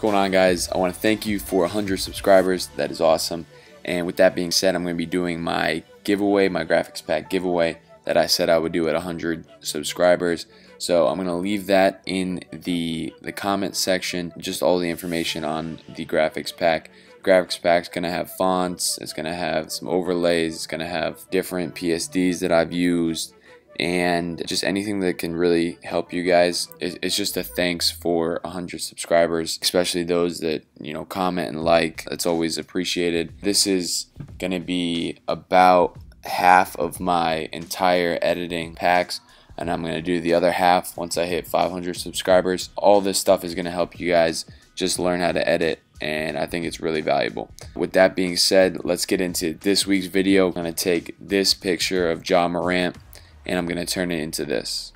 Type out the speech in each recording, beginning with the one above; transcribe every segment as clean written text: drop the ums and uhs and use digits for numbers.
What's going on, guys? I want to thank you for 100 subscribers. That is awesome. And with that being said, I'm going to be doing my giveaway, my graphics pack giveaway that I said I would do at 100 subscribers. So I'm going to leave that in the comment section, just all the information on the graphics pack. Graphics pack's going to have fonts, it's going to have some overlays, it's going to have different PSDs that I've used, and just anything that can really help you guys. It's just a thanks for 100 subscribers, especially those that, you know, comment and like. It's always appreciated. This is going to be about half of my entire editing packs, and I'm going to do the other half once I hit 500 subscribers. All this stuff is going to help you guys just learn how to edit, and I think it's really valuable. With that being said, let's get into this week's video. I'm going to take this picture of Ja Morant and I'm going to turn it into this.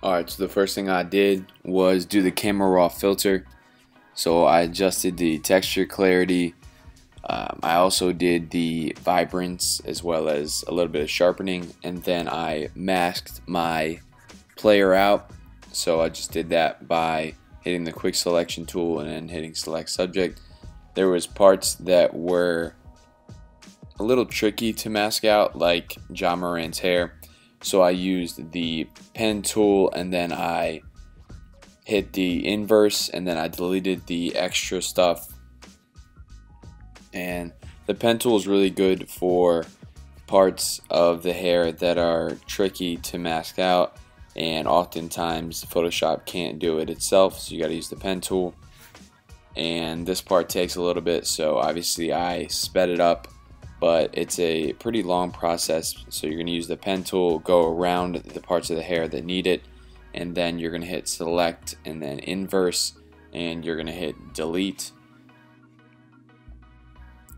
Alright, so the first thing I did was do the camera raw filter. So I adjusted the texture clarity. I also did the vibrance as well as a little bit of sharpening, and then I masked my player out. So I just did that by hitting the quick selection tool and then hitting select subject. There was parts that were a little tricky to mask out, like Ja Morant's hair, so I used the pen tool and then I hit the inverse and then I deleted the extra stuff. And the pen tool is really good for parts of the hair that are tricky to mask out, and oftentimes Photoshop can't do it itself, so you got to use the pen tool. And this part takes a little bit, so obviously I sped it up, but it's a pretty long process. So you're going to use the pen tool, go around the parts of the hair that need it, and then you're going to hit select and then inverse, and you're going to hit delete.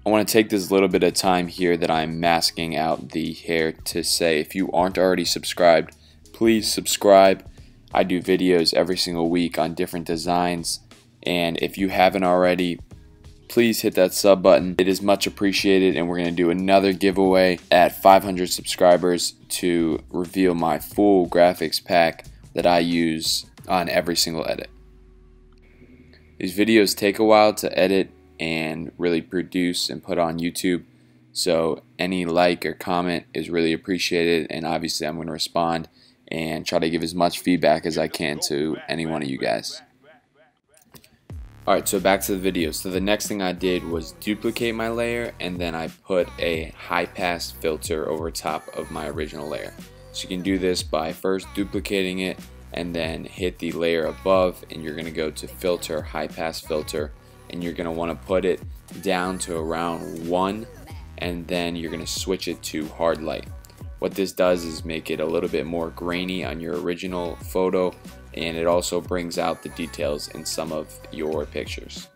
I want to take this little bit of time here that I'm masking out the hair to say, if you aren't already subscribed, please subscribe. I do videos every single week on different designs, and if you haven't already, please hit that sub button. It is much appreciated, and we're going to do another giveaway at 500 subscribers to reveal my full graphics pack that I use on every single edit. These videos take a while to edit and really produce and put on YouTube, so any like or comment is really appreciated, and obviously I'm going to respond and try to give as much feedback as I can to any one of you guys. Alright, so back to the video. So the next thing I did was duplicate my layer, and then I put a high pass filter over top of my original layer. So you can do this by first duplicating it and then hit the layer above, and you're going to go to filter, high pass filter, and you're going to want to put it down to around 1, and then you're going to switch it to hard light. What this does is make it a little bit more grainy on your original photo, and it also brings out the details in some of your pictures.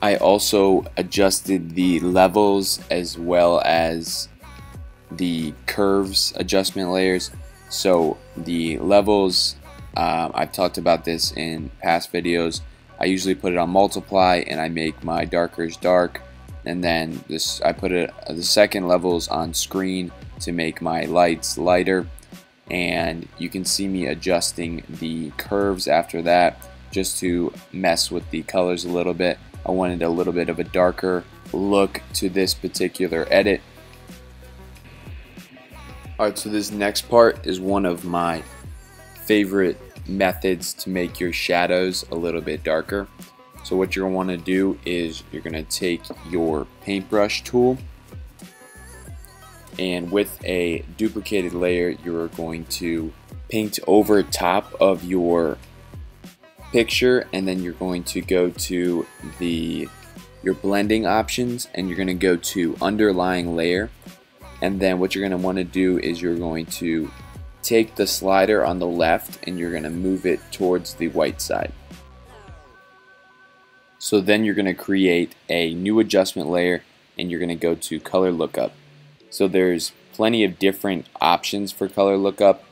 I also adjusted the levels as well as the curves adjustment layers. So the levels, I've talked about this in past videos. I usually put it on multiply and I make my darkers dark, and then I put the second levels on screen to make my lights lighter. And you can see me adjusting the curves after that just to mess with the colors a little bit. I wanted a little bit of a darker look to this particular edit. Alright, so this next part is one of my favorite methods to make your shadows a little bit darker. So what you're going to want to do is you're going to take your paintbrush tool, and with a duplicated layer you're going to paint over top of your picture, and then you're going to go to your blending options, and you're going to go to underlying layer, and then what you're going to want to do is you're going to take the slider on the left and you're going to move it towards the white side. So then you're going to create a new adjustment layer, and you're going to go to color lookup. So there's plenty of different options for color lookup,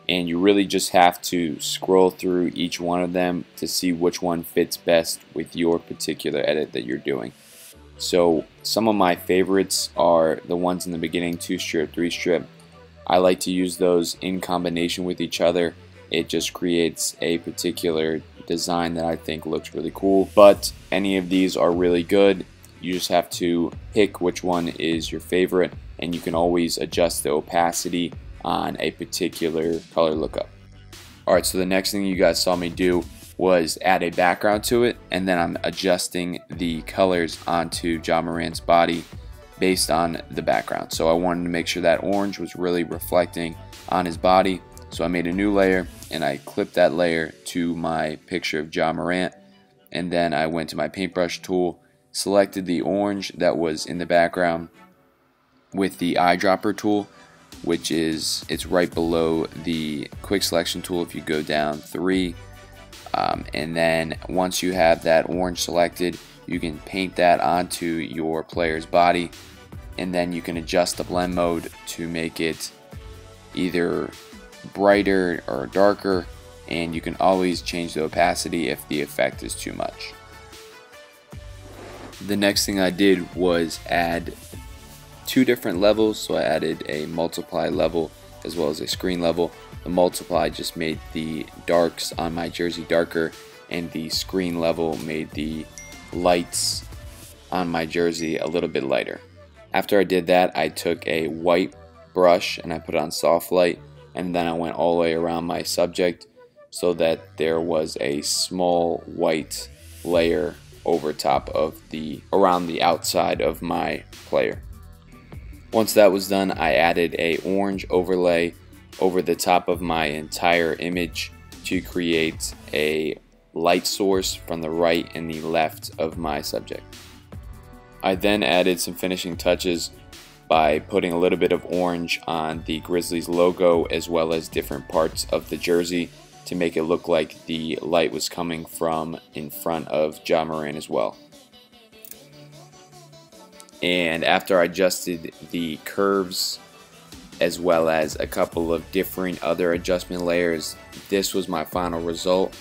and you really just have to scroll through each one of them to see which one fits best with your particular edit that you're doing. So some of my favorites are the ones in the beginning, 2-strip, 3-strip. I like to use those in combination with each other. It just creates a particular design that I think looks really cool. But any of these are really good. You just have to pick which one is your favorite, and you can always adjust the opacity on a particular color lookup. Alright, so the next thing you guys saw me do was add a background to it, and then I'm adjusting the colors onto Ja Morant's body based on the background. So I wanted to make sure that orange was really reflecting on his body. So I made a new layer and I clipped that layer to my picture of Ja Morant, and then I went to my paintbrush tool, selected the orange that was in the background with the eyedropper tool, which is it's right below the quick selection tool if you go down 3. And then once you have that orange selected, you can paint that onto your player's body, and then you can adjust the blend mode to make it either brighter or darker, and you can always change the opacity if the effect is too much. The next thing I did was add 2 different levels. So I added a multiply level as well as a screen level. The multiply just made the darks on my jersey darker, and the screen level made the lights on my jersey a little bit lighter. After I did that, I took a white brush and I put it on soft light, and then I went all the way around my subject so that there was a small white layer over top of around the outside of my player. Once that was done, I added a orange overlay over the top of my entire image to create a light source from the right and the left of my subject. I then added some finishing touches by putting a little bit of orange on the Grizzlies logo as well as different parts of the jersey to make it look like the light was coming from in front of Ja Morant as well. And after I adjusted the curves as well as a couple of different other adjustment layers, this was my final result.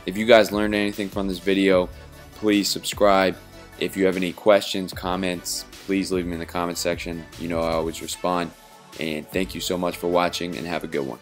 If you guys learned anything from this video, please subscribe. If you have any questions, comments, please leave them in the comment section. You know I always respond. And thank you so much for watching, and have a good one.